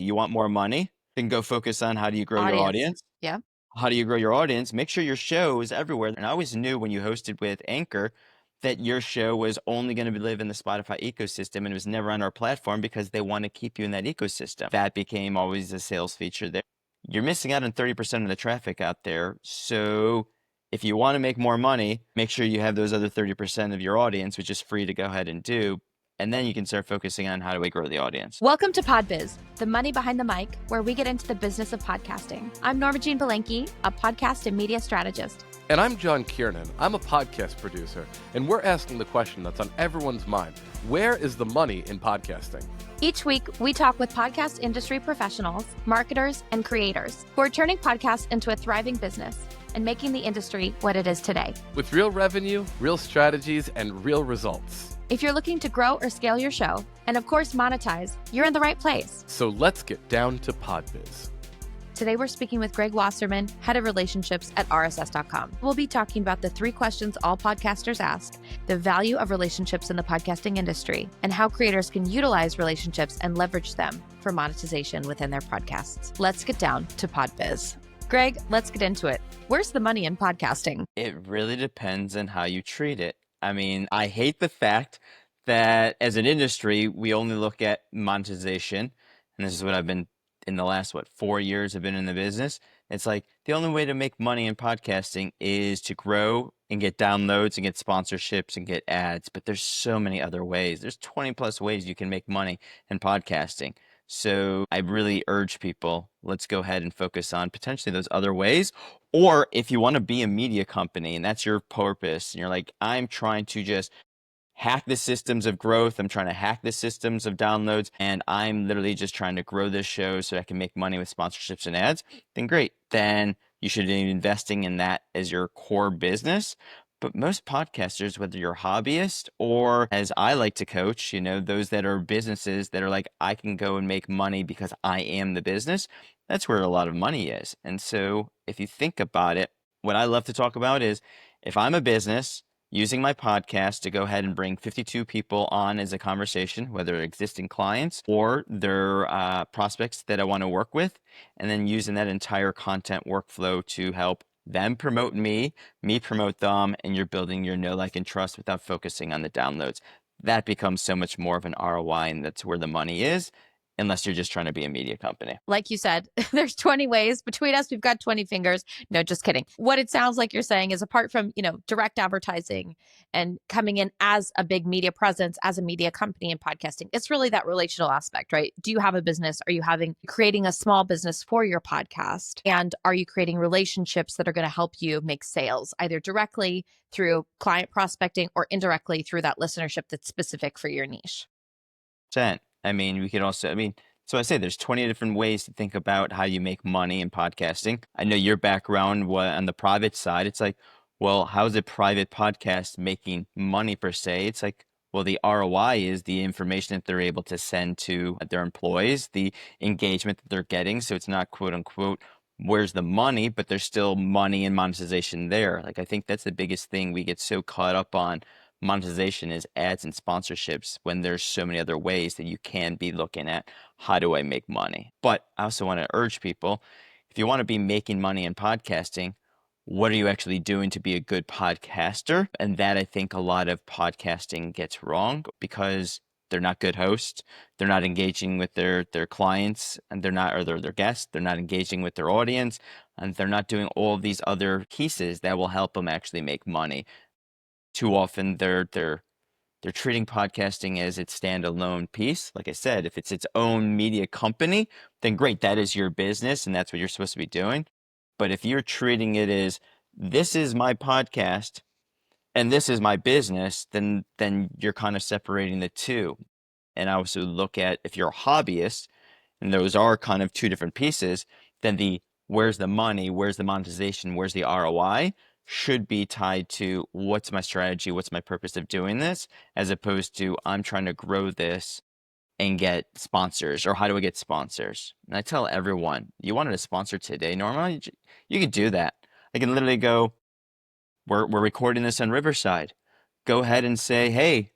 You want more money? Then go focus on how do you grow your Audience. audience? Yeah. How do you grow your audience? Make sure your show is everywhere. And I always knew when you hosted with Anchor that your show was only going to live in the Spotify ecosystem and it was never on our platform because they want to keep you in that ecosystem. That became always a sales feature there. You're missing out on 30% of the traffic out there. So if you want to make more money, make sure you have those other 30% of your audience, which is free to go ahead and do. And then you can start focusing on how do we grow the audience. Welcome to PodBiz, the money behind the mic, where we get into the business of podcasting. I'm Norma Jean Belenke, a podcast and media strategist. And I'm John Kiernan. I'm a podcast producer, and we're asking the question that's on everyone's mind. Where is the money in podcasting? Each week, we talk with podcast industry professionals, marketers, and creators who are turning podcasts into a thriving business and making the industry what it is today. With real revenue, real strategies, and real results. If you're looking to grow or scale your show, and of course monetize, you're in the right place. So let's get down to PodBiz. Today we're speaking with Greg Wasserman, Head of Relationships at RSS.com. We'll be talking about the 3 questions all podcasters ask, the value of relationships in the podcasting industry, and how creators can utilize relationships and leverage them for monetization within their podcasts. Let's get down to PodBiz. Greg, let's get into it. Where's the money in podcasting? It really depends on how you treat it. I mean, I hate the fact that as an industry, we only look at monetization. And this is what I've been in the last, 4 years I've been in the business. It's like the only way to make money in podcasting is to grow and get downloads and get sponsorships and get ads. But there's so many other ways. There's 20 plus ways you can make money in podcasting. So I really urge people, let's go ahead and focus on potentially those other ways. Or if you want to be a media company and that's your purpose, and you're like, I'm trying to just hack the systems of growth, I'm trying to hack the systems of downloads, and I'm literally just trying to grow this show so I can make money with sponsorships and ads, then great. Then you should be investing in that as your core business. But most podcasters, whether you're a hobbyist or as I like to coach, those that are businesses that are like, I can go and make money because I am the business, that's where a lot of money is. And so if you think about it, what I love to talk about is if I'm a business using my podcast to go ahead and bring 52 people on as a conversation, whether they're existing clients or they're prospects that I want to work with, and then using that entire content workflow to help them promote me promote them, and you're building your know, like, and trust without focusing on the downloads. That becomes so much more of an ROI, and that's where the money is, unless you're just trying to be a media company. Like you said, there's 20 ways. Between us, we've got 20 fingers. No, just kidding. What it sounds like you're saying is apart from, direct advertising and coming in as a big media presence, as a media company in podcasting, it's really that relational aspect, right? Do you have a business? Are you creating a small business for your podcast? And are you creating relationships that are going to help you make sales, either directly through client prospecting or indirectly through that listenership that's specific for your niche? I mean, we could also, so I say there's 20 different ways to think about how you make money in podcasting. I know your background on the private side. It's like, well, how's a private podcast making money per se? It's like, well, the ROI is the information that they're able to send to their employees, the engagement that they're getting. So it's not quote unquote, where's the money, but there's still money and monetization there. Like, I think that's the biggest thing we get so caught up on. Monetization is ads and sponsorships when there's so many other ways that you can be looking at how do I make money. But I also want to urge people, if you want to be making money in podcasting, what are you actually doing to be a good podcaster? And that, I think, a lot of podcasting gets wrong because they're not good hosts. They're not engaging with their clients, and they're not, or their guests. They're not engaging with their audience, and they're not doing all of these other pieces that will help them actually make money. Too often they're treating podcasting as its standalone piece. Like I said, if it's its own media company, then great, that is your business and that's what you're supposed to be doing. But if you're treating it as this is my podcast and this is my business, then you're kind of separating the two. And I also look at if you're a hobbyist, and those are kind of two different pieces, then the where's the money, where's the monetization, where's the ROI should be tied to what's my strategy, what's my purpose of doing this, as opposed to I'm trying to grow this and get sponsors, or how do I get sponsors? And I tell everyone, you wanted a sponsor today, normally you could do that. I can literally go, we're recording this on Riverside. Go ahead and say, hey,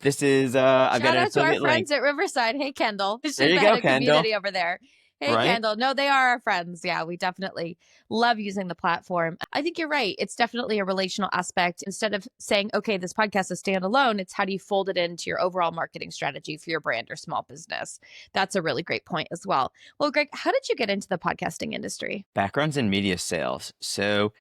This is I've got Shout an out to our affiliate link. friends at Riverside. Hey, Kendall. She's There the you head go, of Kendall. community over there. Hey, Right? Kendall. No, they are our friends. Yeah, we definitely love using the platform. I think you're right. It's definitely a relational aspect. Instead of saying, okay, this podcast is standalone, it's how do you fold it into your overall marketing strategy for your brand or small business? That's a really great point as well. Well, Greg, how did you get into the podcasting industry? Backgrounds in media sales. So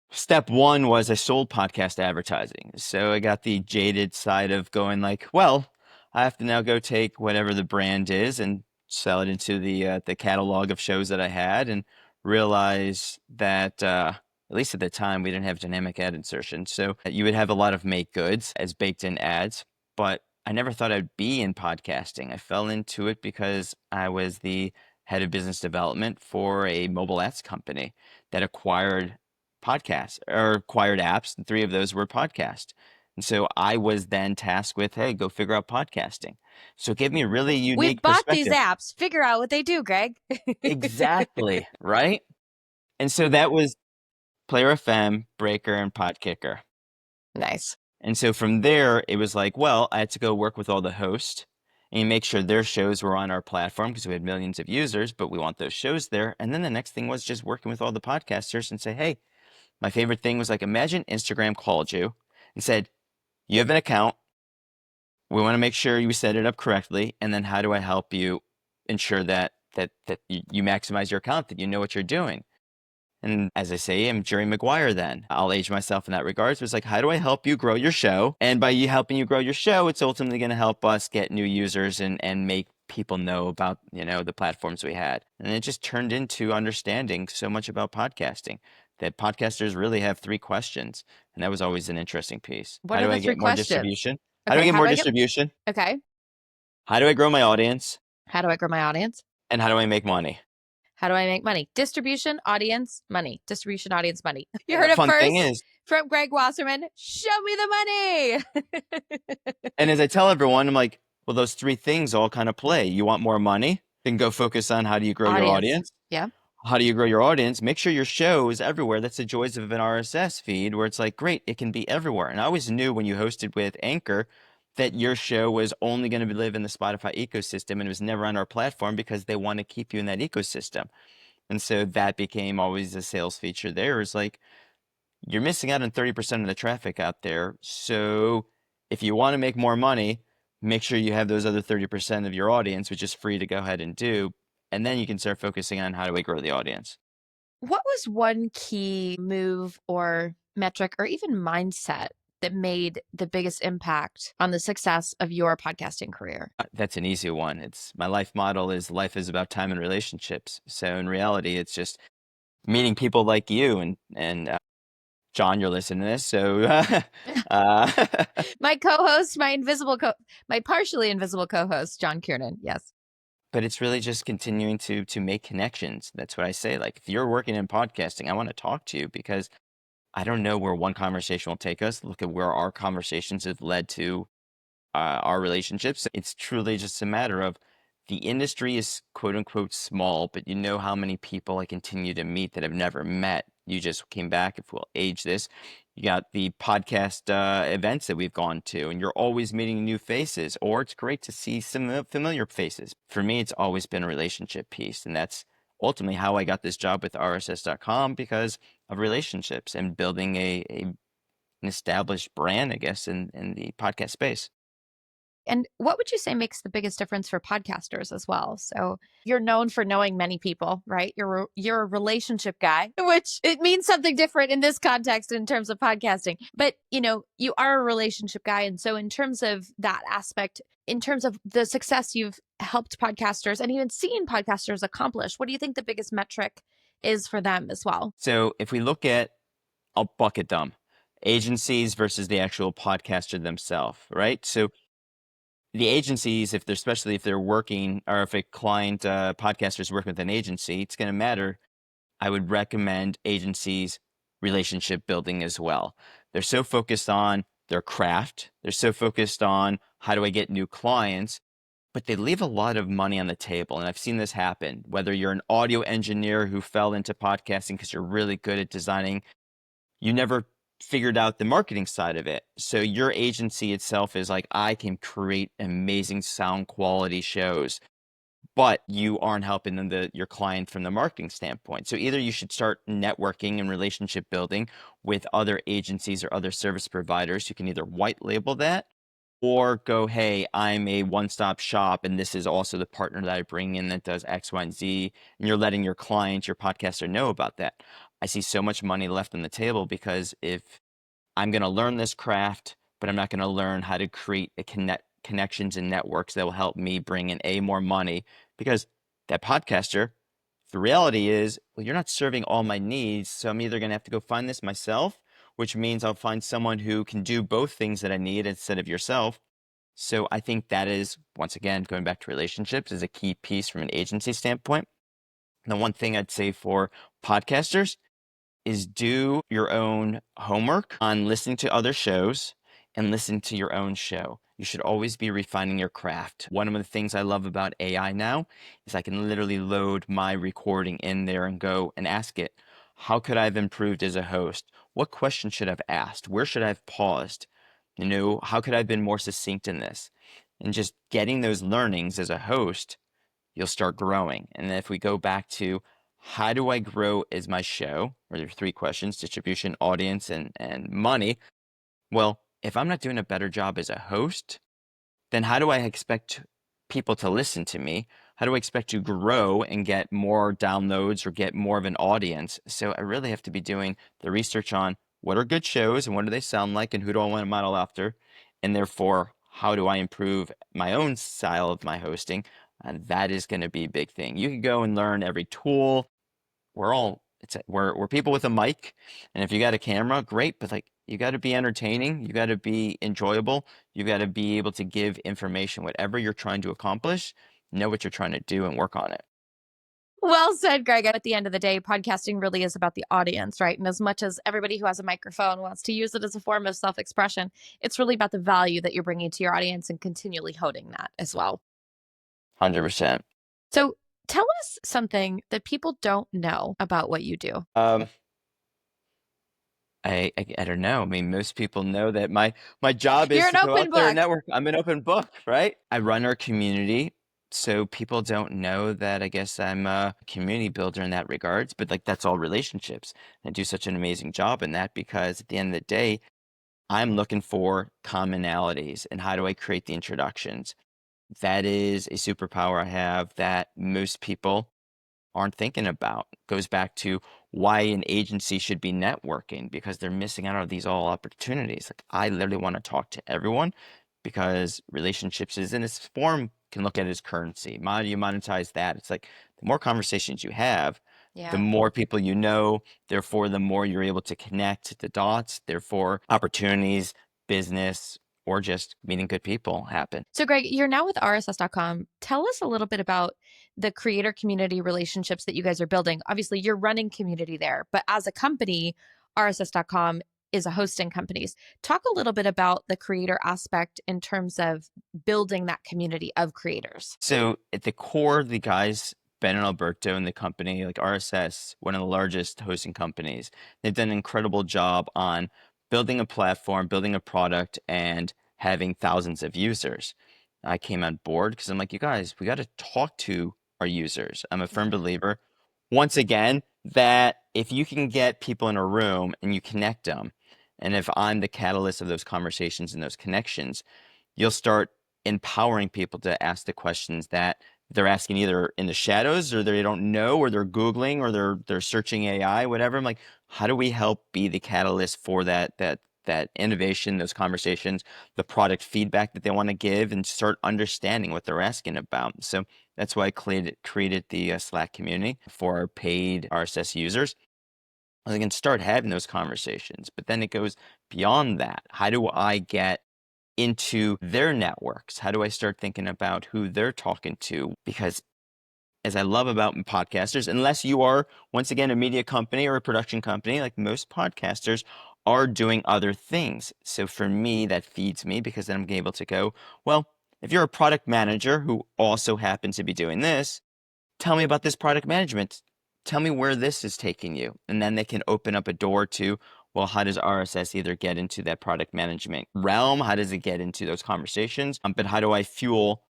step one was I sold podcast advertising. So I got the jaded side of going like, well, I have to now go take whatever the brand is and sell it into the catalog of shows that I had, and realize that at least at the time we didn't have dynamic ad insertion. So you would have a lot of make goods as baked in ads, but I never thought I'd be in podcasting. I fell into it because I was the head of business development for a mobile ads company that acquired podcasts or acquired apps, and three of those were podcast. And so I was then tasked with, hey, go figure out podcasting. So it gave me a really We've unique bought these perspective. apps. Figure out what they do, Greg. Exactly, right? And so that was Player FM, Breaker, and Podkicker. Nice. And so from there, it was like, well, I had to go work with all the hosts and make sure their shows were on our platform because we had millions of users, but we want those shows there. And then the next thing was just working with all the podcasters and say, hey, my favorite thing was like, imagine Instagram called you and said, you have an account. We want to make sure you set it up correctly. And then how do I help you ensure that you maximize your account, that you know what you're doing? And as I say, I'm Jerry Maguire then. I'll age myself in that regards. It's like, how do I help you grow your show? And by you helping you grow your show, it's ultimately going to help us get new users and make people know about, the platforms we had. And it just turned into understanding so much about podcasting that podcasters really have three questions. And that was always an interesting piece. What How are do the I three get more questions? distribution? How do I Okay, get how more do I get distribution? okay? How do I grow my audience? How do I grow my audience? And how do I make money? How do I make money? Distribution, audience, money. Distribution, audience, money. You And heard the it fun thing first is, from Greg Wasserman. Show me the money. and as I tell everyone, I'm like, well, those three things all kind of play. You want more money? Then go focus on how do you grow your Audience. audience? Yeah. How do you grow your audience? Make sure your show is everywhere. That's the joys of an RSS feed where it's like, great, it can be everywhere. And I always knew when you hosted with Anchor that your show was only going to live in the Spotify ecosystem and it was never on our platform because they want to keep you in that ecosystem. And so that became always a sales feature there. Is like, you're missing out on 30% of the traffic out there. So if you want to make more money, make sure you have those other 30% of your audience, which is free to go ahead and do. And then you can start focusing on how do we grow the audience. What was one key move or metric or even mindset that made the biggest impact on the success of your podcasting career? That's an easy one. It's my life model is life is about time and relationships. So in reality, it's just meeting people like you and John, you're listening to this, so My co-host, my partially invisible co-host, John Kiernan. Yes. but it's really just continuing to make connections. That's what I say. Like if you're working in podcasting, I want to talk to you because I don't know where one conversation will take us. Look at where our conversations have led to our relationships. It's truly just a matter of the industry is quote unquote small, but you know how many people I continue to meet that I've never met. You just came back, if we'll age this. You got the podcast events that we've gone to, and you're always meeting new faces, or it's great to see some familiar faces. For me, it's always been a relationship piece, and that's ultimately how I got this job with RSS.com because of relationships and building an established brand, I guess, in the podcast space. And what would you say makes the biggest difference for podcasters as well? So you're known for knowing many people, right? You're a relationship guy, which it means something different in this context in terms of podcasting. But you are a relationship guy. And so in terms of that aspect, in terms of the success you've helped podcasters and even seen podcasters accomplish, what do you think the biggest metric is for them as well? So if we look at, I'll bucket them, agencies versus the actual podcaster themselves, right? So the agencies, especially if they're working or if a client podcaster is working with an agency, it's going to matter. I would recommend agencies relationship building as well. They're so focused on their craft. They're so focused on how do I get new clients, but they leave a lot of money on the table. And I've seen this happen, whether you're an audio engineer who fell into podcasting because you're really good at designing, you never figured out the marketing side of it. So your agency itself is like, I can create amazing sound quality shows, but you aren't helping your client from the marketing standpoint. So either you should start networking and relationship building with other agencies or other service providers who can either white label that or go, hey, I'm a one-stop shop, and this is also the partner that I bring in that does X, Y, and Z, and you're letting your client, your podcaster know about that. I see so much money left on the table because if I'm going to learn this craft, but I'm not going to learn how to create connections and networks that will help me bring in more money, because that podcaster, the reality is, well, you're not serving all my needs, so I'm either going to have to go find this myself, which means I'll find someone who can do both things that I need instead of yourself. So I think that is, once again, going back to relationships, is a key piece from an agency standpoint. And the one thing I'd say for podcasters is do your own homework on listening to other shows and listening to your own show. You should always be refining your craft. One of the things I love about AI now is I can literally load my recording in there and go and ask it, how could I have improved as a host? What question should I have asked? Where should I have paused? How could I have been more succinct in this? And just getting those learnings as a host, you'll start growing. And then if we go back to how do I grow as my show, or there are three questions: distribution, audience, and money. Well, if I'm not doing a better job as a host, then how do I expect people to listen to me? How do I expect to grow and get more downloads or get more of an audience? So I really have to be doing the research on what are good shows and what do they sound like and who do I want to model after? And therefore, how do I improve my own style of my hosting? And that is going to be a big thing. You can go and learn every tool. We're people with a mic, and if you got a camera, great, but like you got to be entertaining, you got to be enjoyable, you got to be able to give information. Whatever you're trying to accomplish, know what you're trying to do and work on it. Well said, Greg. At the end of the day, podcasting really is about the audience, right? And as much as everybody who has a microphone wants to use it as a form of self expression, it's really about the value that you're bringing to your audience and continually honing that as well. 100%. So tell us something that people don't know about what you do. I don't know. I mean, most people know that my job is You're to an go open out there and book. network. I'm an open book, right? I run our community, so people don't know that I guess I'm a community builder in that regards, but like that's all relationships. I do such an amazing job in that because at the end of the day, I'm looking for commonalities and how do I create the introductions. That is a superpower I have that most people aren't thinking about. Goes back to why an agency should be networking because they're missing out on these all opportunities. Like I literally want to talk to everyone because relationships is in its form can look at it as currency. How do you monetize that? It's like the more conversations you have, the more people you know, therefore the more you're able to connect the dots, therefore opportunities, business, or just meeting good people happen. So, Greg, you're now with RSS.com. Tell us a little bit about the creator community relationships that you guys are building. Obviously, you're running community there, but as a company, RSS.com is a hosting company. Talk a little bit about the creator aspect in terms of building that community of creators. So at the core, the guys, Ben and Alberto and the company, like RSS, one of the largest hosting companies, they've done an incredible job on building a platform, building a product, and having thousands of users. I came on board because I'm like, you guys, we got to talk to our users. I'm a firm believer, once again, that if you can get people in a room and you connect them, and if I'm the catalyst of those conversations and those connections, you'll start empowering people to ask the questions that they're asking either in the shadows or they don't know or they're Googling or they're searching AI, whatever. I'm like, how do we help be the catalyst for that innovation, those conversations, the product feedback that they want to give and start understanding what they're asking about. So that's why I created the Slack community for our paid RSS users. They can start having those conversations, but then it goes beyond that. How do I get into their networks? How do I start thinking about who they're talking to? Because as I love about podcasters, unless you are, once again, a media company or a production company, like most podcasters are doing other things. So for me, that feeds me because then I'm able to go, well, if you're a product manager who also happens to be doing this, tell me about this product management. Tell me where this is taking you. And then they can open up a door to, well, how does RSS either get into that product management realm? How does it get into those conversations? But how do I fuel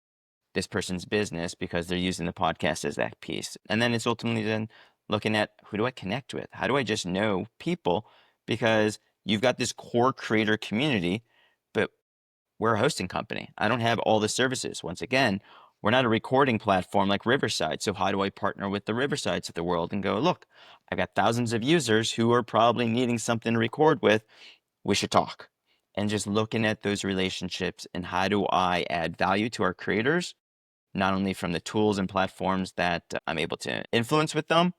this person's business because they're using the podcast as that piece? And then it's ultimately then looking at, who do I connect with? How do I just know people? Because you've got this core creator community, but we're a hosting company. I don't have all the services. Once again, we're not a recording platform like Riverside. So how do I partner with the Riversides of the world and go, look, I've got thousands of users who are probably needing something to record with. We should talk. And just looking at those relationships and how do I add value to our creators, not only from the tools and platforms that I'm able to influence with them,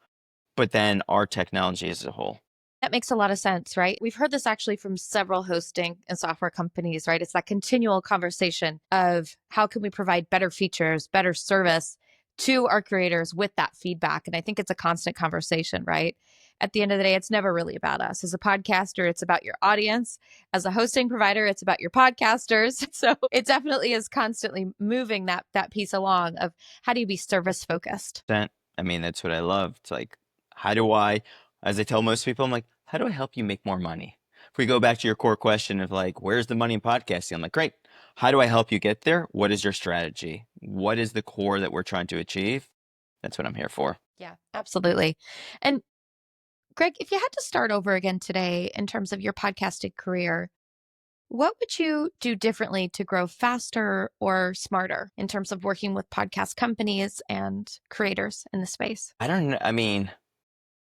but then our technology as a whole. That makes a lot of sense, right? We've heard this actually from several hosting and software companies, right? It's that continual conversation of how can we provide better features, better service to our creators with that feedback. And I think it's a constant conversation, right? At the end of the day, it's never really about us. As a podcaster, it's about your audience. As a hosting provider, it's about your podcasters. So it definitely is constantly moving that piece along of how do you be service focused? I mean, that's what I love. It's like, how do I, as I tell most people, I'm like, how do I help you make more money? If we go back to your core question of like, where's the money in podcasting? I'm like, great. How do I help you get there? What is your strategy? What is the core that we're trying to achieve? That's what I'm here for. Yeah, absolutely. And Greg, if you had to start over again today in terms of your podcasting career, what would you do differently to grow faster or smarter in terms of working with podcast companies and creators in the space? I don't know. I mean,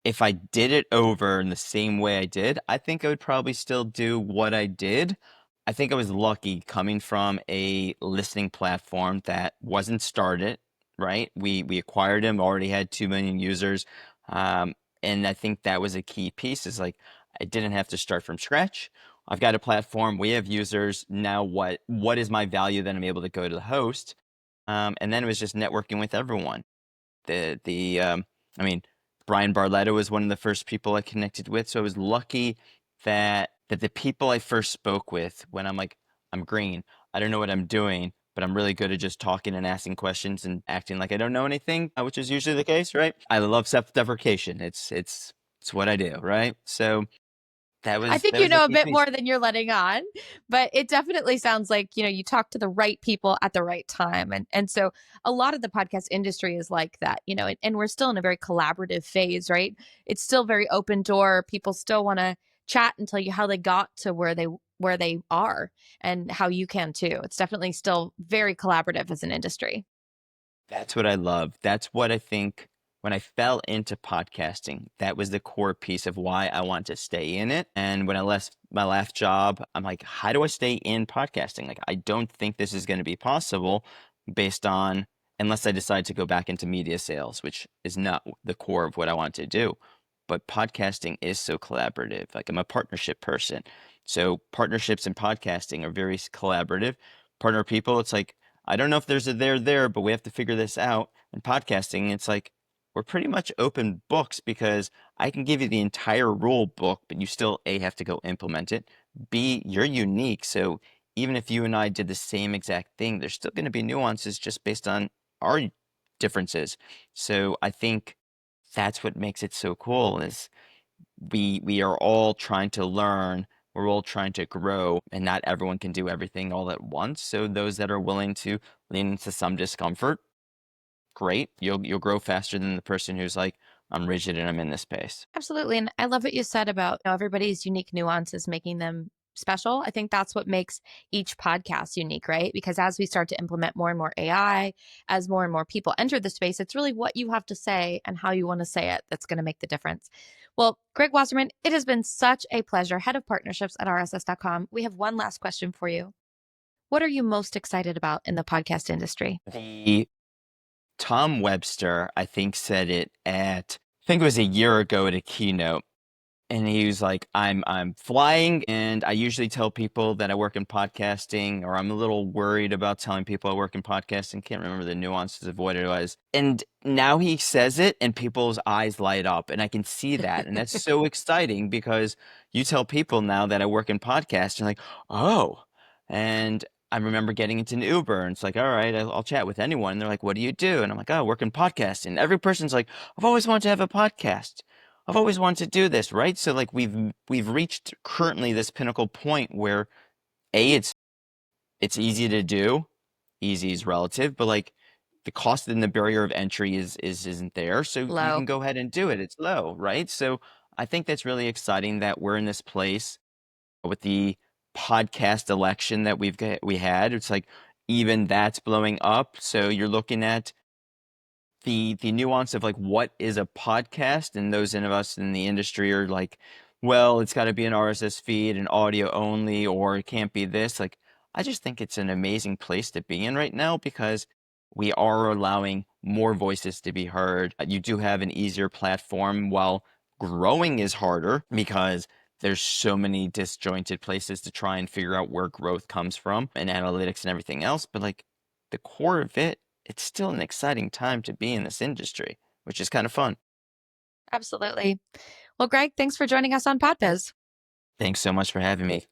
if I did it over in the same way I did, I think I would probably still do what I did. I think I was lucky coming from a listening platform that wasn't started, right? We acquired him, already had 2 million users. Um, and I think that was a key piece, is like, I didn't have to start from scratch. I've got a platform, we have users. Now what is my value that I'm able to go to the host? And then it was just networking with everyone. I mean, Brian Barletta was one of the first people I connected with. So I was lucky that the people I first spoke with, when I'm like, I'm green, I don't know what I'm doing, but I'm really good at just talking and asking questions and acting like I don't know anything, which is usually the case, right? I love self-deprecation. It's what I do, right? So I think that you was the know a key bit piece. more than you're letting on, but it definitely sounds like, you talk to the right people at the right time. And so a lot of the podcast industry is like that, and we're still in a very collaborative phase, right? It's still very open door. People still want to chat and tell you how they got to where they are and how you can too. It's definitely still very collaborative as an industry. That's what I love. That's what I think when I fell into podcasting, that was the core piece of why I want to stay in it. And when I left my last job, I'm like, how do I stay in podcasting? Like, I don't think this is going to be possible based on, unless I decide to go back into media sales, which is not the core of what I want to do. But podcasting is so collaborative. Like, I'm a partnership person. So partnerships in podcasting are very collaborative. Partner people, it's like, I don't know if there's a there, but we have to figure this out. In podcasting, it's like, we're pretty much open books, because I can give you the entire rule book, but you still A, have to go implement it. B, you're unique. So even if you and I did the same exact thing, there's still going to be nuances just based on our differences. So I think that's what makes it so cool, is we are all trying to learn, we're all trying to grow, and not everyone can do everything all at once. So those that are willing to lean into some discomfort, great. You'll grow faster than the person who's like, I'm rigid and I'm in this space. Absolutely. And I love what you said about everybody's unique nuances making them special. I think that's what makes each podcast unique, right? Because as we start to implement more and more AI, as more and more people enter the space, it's really what you have to say and how you want to say it that's going to make the difference. Well, Greg Wasserman, it has been such a pleasure. Head of partnerships at RSS.com. We have one last question for you. What are you most excited about in the podcast industry? The Tom Webster, I think, said it I think it was a year ago at a keynote. And he was like, I'm flying, and I usually tell people that I work in podcasting, or I'm a little worried about telling people I work in podcasting. Can't remember the nuances of what it was. And now he says it and people's eyes light up, and I can see that. And that's so exciting, because you tell people now that I work in podcasting, like, oh. And I remember getting into an Uber, and it's like, all right, I'll chat with anyone. And they're like, what do you do? And I'm like, oh, I work in podcasting. Every person's like, I've always wanted to have a podcast. I've always wanted to do this, right? So like we've reached currently this pinnacle point where it's easy to do. Easy is relative, but like the cost and the barrier of entry isn't there. So you Low. can go ahead and do it. It's low, right? So I think that's really exciting that we're in this place with the podcast election that we had. It's like even that's blowing up. So you're looking at the nuance of like what is a podcast, and those of us in the industry are like, well, it's got to be an RSS feed and audio only, or it can't be this. Like, I just think it's an amazing place to be in right now because we are allowing more voices to be heard. You do have an easier platform while growing is harder because there's so many disjointed places to try and figure out where growth comes from and analytics and everything else. But like the core of it, it's still an exciting time to be in this industry, which is kind of fun. Absolutely. Well, Greg, thanks for joining us on PodBiz. Thanks so much for having me.